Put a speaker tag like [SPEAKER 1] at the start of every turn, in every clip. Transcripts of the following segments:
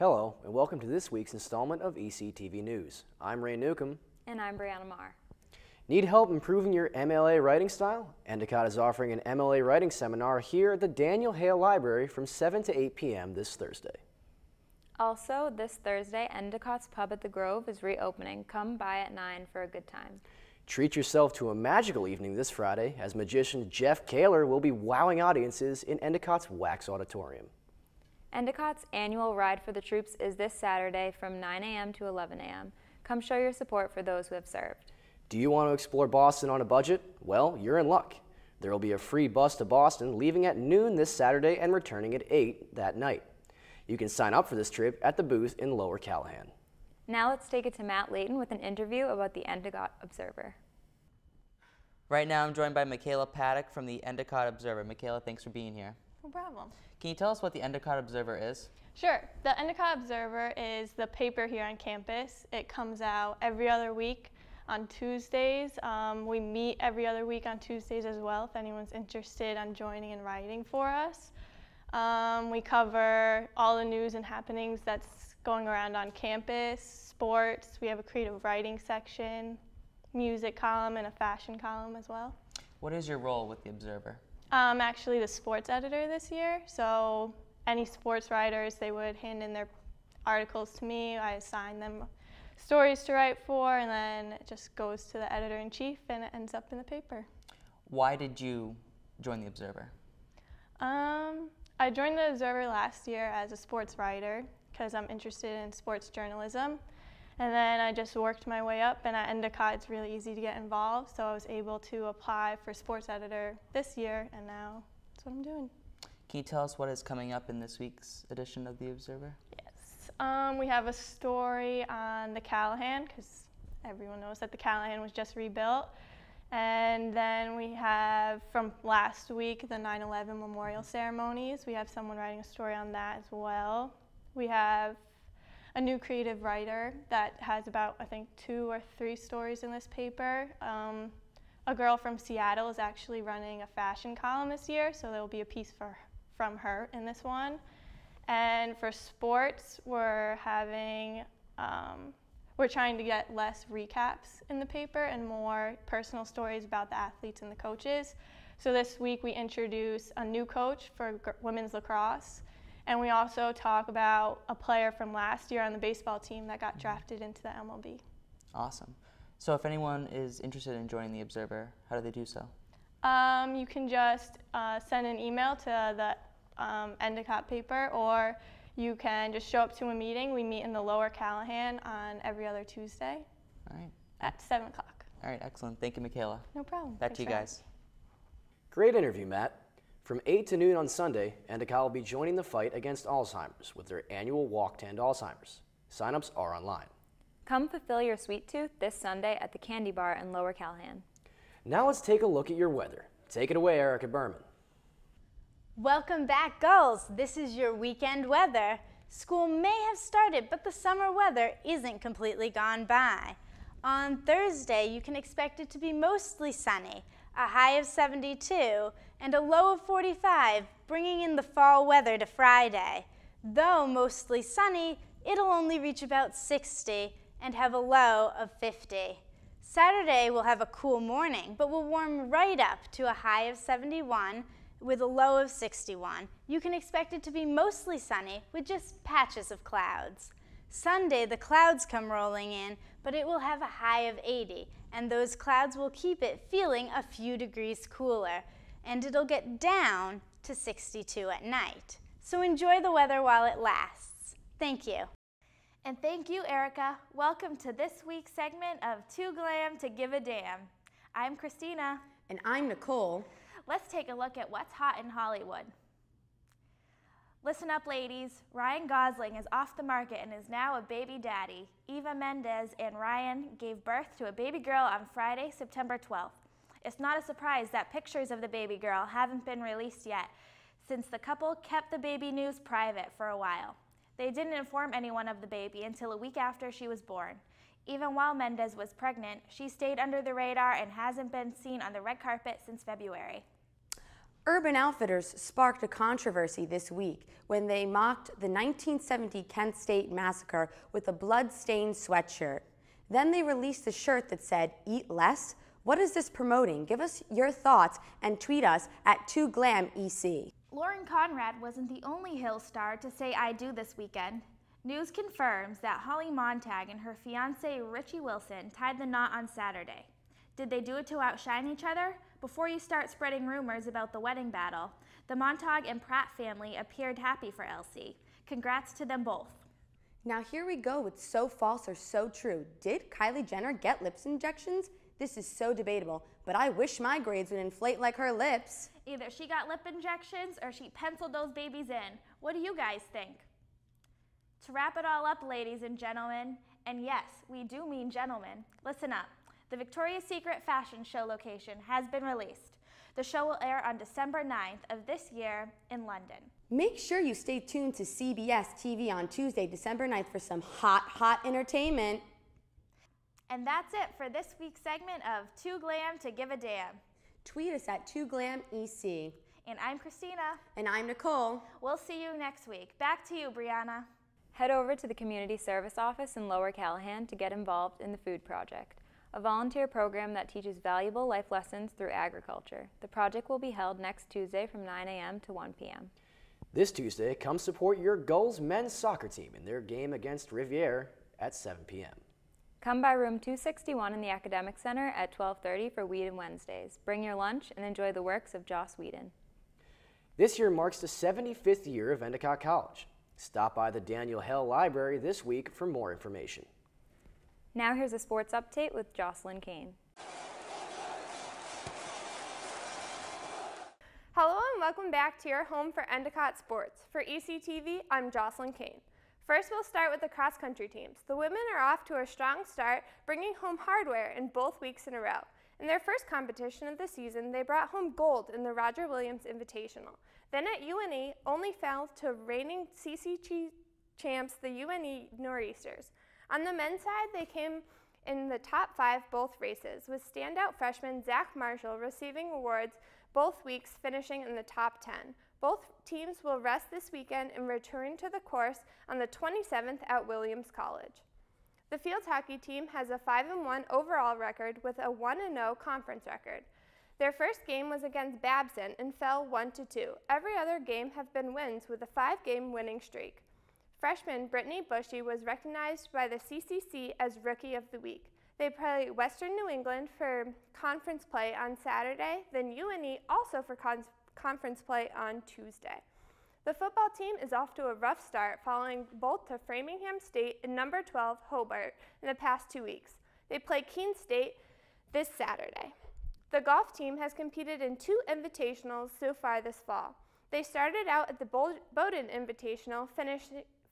[SPEAKER 1] Hello, and welcome to this week's installment of ECTV News. I'm Ray Newcomb.
[SPEAKER 2] And I'm Brianna Marr.
[SPEAKER 1] Need help improving your MLA writing style? Endicott is offering an MLA writing seminar here at the Daniel Hale Library from 7 to 8 p.m. this Thursday.
[SPEAKER 2] Also, this Thursday, Endicott's Pub at the Grove is reopening. Come by at 9 for a good time.
[SPEAKER 1] Treat yourself to a magical evening this Friday as magician Jeff Kaler will be wowing audiences in Endicott's Wax Auditorium.
[SPEAKER 2] Endicott's annual Ride for the Troops is this Saturday from 9 a.m. to 11 a.m. Come show your support for those who have served.
[SPEAKER 1] Do you want to explore Boston on a budget? Well, you're in luck. There will be a free bus to Boston leaving at noon this Saturday and returning at 8 that night. You can sign up for this trip at the booth in Lower Callahan.
[SPEAKER 2] Now let's take it to Matt Layton with an interview about the Endicott Observer.
[SPEAKER 3] Right now I'm joined by Michaela Paddock from the Endicott Observer. Michaela, thanks for being here.
[SPEAKER 4] No problem.
[SPEAKER 3] Can you tell us what the Endicott Observer is?
[SPEAKER 4] Sure. The Endicott Observer is the paper here on campus. It comes out every other week on Tuesdays. We meet every other week on Tuesdays as well if anyone's interested in joining and writing for us. We cover all the news and happenings that's going around on campus, sports. We have a creative writing section, music column, and a fashion column as well.
[SPEAKER 3] What is your role with the Observer?
[SPEAKER 4] I'm actually the sports editor this year, so any sports writers, they would hand in their articles to me. I assign them stories to write for, and then it just goes to the editor-in-chief and it ends up in the paper.
[SPEAKER 3] Why did you join the Observer?
[SPEAKER 4] I joined the Observer last year as a sports writer because I'm interested in sports journalism. And then I just worked my way up, and at Endicott it's really easy to get involved, so I was able to apply for sports editor this year, and now that's what I'm doing.
[SPEAKER 3] Can you tell us what is coming up in this week's edition of the Observer?
[SPEAKER 4] Yes. We have a story on the Callahan, because everyone knows that the Callahan was just rebuilt. And then we have, from last week, the 9/11 memorial ceremonies. We have someone writing a story on that as well. We have a new creative writer that has about, I think, 2 or 3 stories in this paper. A girl from Seattle is actually running a fashion column this year, so there will be a piece from her in this one. And for sports, we're trying to get less recaps in the paper and more personal stories about the athletes and the coaches. So this week we introduce a new coach for women's lacrosse. And we also talk about a player from last year on the baseball team that got drafted into the MLB.
[SPEAKER 3] Awesome. So if anyone is interested in joining the Observer, how do they do so?
[SPEAKER 4] You can just send an email to the Endicott paper, or you can just show up to a meeting. We meet in the Lower Callahan on every other Tuesday.
[SPEAKER 3] All right.
[SPEAKER 4] At 7 o'clock.
[SPEAKER 3] All right, excellent. Thank you, Michaela.
[SPEAKER 4] No problem.
[SPEAKER 3] Back to you guys.
[SPEAKER 1] Great interview, Matt. From 8 to noon on Sunday, Endicott will be joining the fight against Alzheimer's with their annual Walk to End Alzheimer's. Sign-ups are online.
[SPEAKER 2] Come fulfill your sweet tooth this Sunday at the Candy Bar in Lower Callahan.
[SPEAKER 1] Now let's take a look at your weather. Take it away, Erica Berman.
[SPEAKER 5] Welcome back, girls. This is your weekend weather. School may have started, but the summer weather isn't completely gone by. On Thursday, you can expect it to be mostly sunny, a high of 72, and a low of 45, bringing in the fall weather to Friday. Though mostly sunny, it'll only reach about 60 and have a low of 50. Saturday will have a cool morning, but will warm right up to a high of 71 with a low of 61. You can expect it to be mostly sunny with just patches of clouds. Sunday, the clouds come rolling in, but it will have a high of 80, and those clouds will keep it feeling a few degrees cooler, and it'll get down to 62 at night. So enjoy the weather while it lasts. Thank you.
[SPEAKER 6] And thank you, Erica. Welcome to this week's segment of Too Glam to Give a Damn. I'm Christina.
[SPEAKER 7] And I'm Nicole.
[SPEAKER 6] Let's take a look at what's hot in Hollywood. Listen up, ladies. Ryan Gosling is off the market and is now a baby daddy. Eva Mendes and Ryan gave birth to a baby girl on Friday, September 12th. It's not a surprise that pictures of the baby girl haven't been released yet, since the couple kept the baby news private for a while. They didn't inform anyone of the baby until a week after she was born. Even while Mendes was pregnant, she stayed under the radar and hasn't been seen on the red carpet since February.
[SPEAKER 7] Urban Outfitters sparked a controversy this week when they mocked the 1970 Kent State Massacre with a blood-stained sweatshirt. Then they released a shirt that said, "Eat less." What is this promoting? Give us your thoughts and tweet us at 2GlamEC.
[SPEAKER 6] Lauren Conrad wasn't the only Hill star to say "I do" this weekend. News confirms that Holly Montag and her fiancé Richie Wilson tied the knot on Saturday. Did they do it to outshine each other? Before you start spreading rumors about the wedding battle, the Montag and Pratt family appeared happy for Elsie. Congrats to them both.
[SPEAKER 7] Now here we go with so false or so true. Did Kylie Jenner get lips injections? This is so debatable, but I wish my grades would inflate like her lips.
[SPEAKER 6] Either she got lip injections or she penciled those babies in. What do you guys think? To wrap it all up, ladies and gentlemen, and yes, we do mean gentlemen, listen up. The Victoria's Secret fashion show location has been released. The show will air on December 9th of this year in London.
[SPEAKER 7] Make sure you stay tuned to CBS TV on Tuesday, December 9th for some hot entertainment.
[SPEAKER 6] And that's it for this week's segment of Too Glam to Give a Damn.
[SPEAKER 7] Tweet us at 2GlamEC.
[SPEAKER 6] And I'm Christina.
[SPEAKER 7] And I'm Nicole.
[SPEAKER 6] We'll see you next week. Back to you, Brianna.
[SPEAKER 2] Head over to the Community Service Office in Lower Callahan to get involved in the Food Project, a volunteer program that teaches valuable life lessons through agriculture. The project will be held next Tuesday from 9 a.m. to 1 p.m.
[SPEAKER 1] This Tuesday, come support your Gulls men's soccer team in their game against Riviere at 7 p.m.
[SPEAKER 2] Come by room 261 in the Academic Center at 12:30 for Whedon Wednesdays. Bring your lunch and enjoy the works of Joss Whedon.
[SPEAKER 1] This year marks the 75th year of Endicott College. Stop by the Daniel Hell Library this week for more information.
[SPEAKER 2] Now here's a sports update with Jocelyn Kane.
[SPEAKER 8] Hello and welcome back to your home for Endicott Sports. For ECTV, I'm Jocelyn Kane. First, we'll start with the cross-country teams. The women are off to a strong start, bringing home hardware in both weeks in a row. In their first competition of the season, they brought home gold in the Roger Williams Invitational. Then at UNE, only fell to reigning CCC champs, the UNE Nor'easters. On the men's side, they came in the top 5 both races, with standout freshman Zach Marshall receiving awards both weeks, finishing in the top 10. Both teams will rest this weekend and return to the course on the 27th at Williams College. The field hockey team has a 5-1 overall record with a 1-0 conference record. Their first game was against Babson and fell 1-2. Every other game have been wins with a 5-game winning streak. Freshman Brittany Bushy was recognized by the CCC as Rookie of the Week. They play Western New England for conference play on Saturday, then UNE also for conference play on Tuesday. The football team is off to a rough start, falling both to Framingham State and number 12 Hobart in the past 2 weeks. They play Keene State this Saturday. The golf team has competed in 2 invitationals so far this fall. They started out at the Bowdoin Invitational,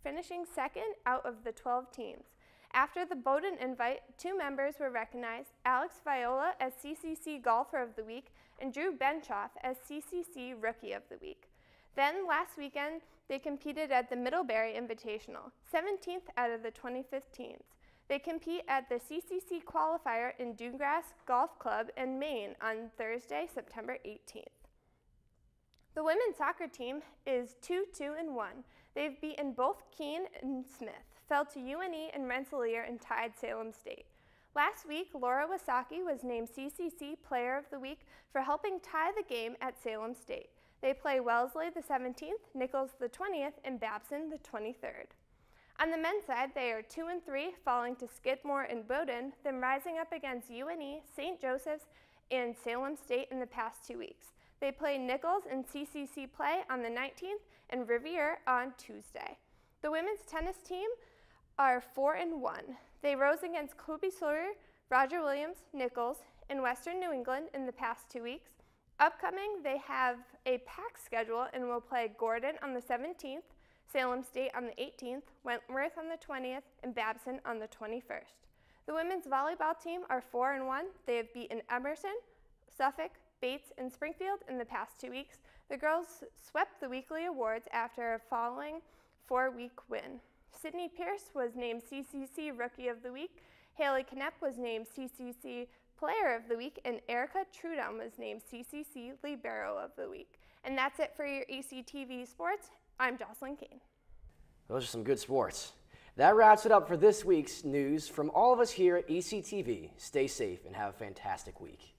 [SPEAKER 8] finishing second out of the 12 teams. After the Bowdoin invite, 2 members were recognized, Alex Viola as CCC Golfer of the Week and Drew Benchoff as CCC Rookie of the Week. Then last weekend, they competed at the Middlebury Invitational, 17th out of the 25th teams. They compete at the CCC Qualifier in Dunegrass Golf Club in Maine on Thursday, September 18th. The women's soccer team is 2-2-1. They've beaten both Keene and Smith, fell to UNE and Rensselaer, and tied Salem State. Last week, Laura Wasaki was named CCC Player of the Week for helping tie the game at Salem State. They play Wellesley the 17th, Nichols the 20th, and Babson the 23rd. On the men's side, they are 2-3, falling to Skidmore and Bowdoin, then rising up against UNE, St. Joseph's, and Salem State in the past 2 weeks. They play Nichols in CCC play on the 19th and Riviere on Tuesday. The women's tennis team are 4-1. They rose against Kobe Sawyer, Roger Williams, Nichols, and Western New England in the past 2 weeks. Upcoming, they have a packed schedule and will play Gordon on the 17th, Salem State on the 18th, Wentworth on the 20th, and Babson on the 21st. The women's volleyball team are 4-1. They have beaten Emerson, Suffolk, Bates, and Springfield in the past 2 weeks. The girls swept the weekly awards after a following 4-week win. Sydney Pierce was named CCC Rookie of the Week. Haley Knepp was named CCC Player of the Week, and Erica Trudum was named CCC Libero of the Week. And that's it for your ECTV Sports. I'm Jocelyn Kane.
[SPEAKER 1] Those are some good sports. That wraps it up for this week's news. From all of us here at ECTV, stay safe and have a fantastic week.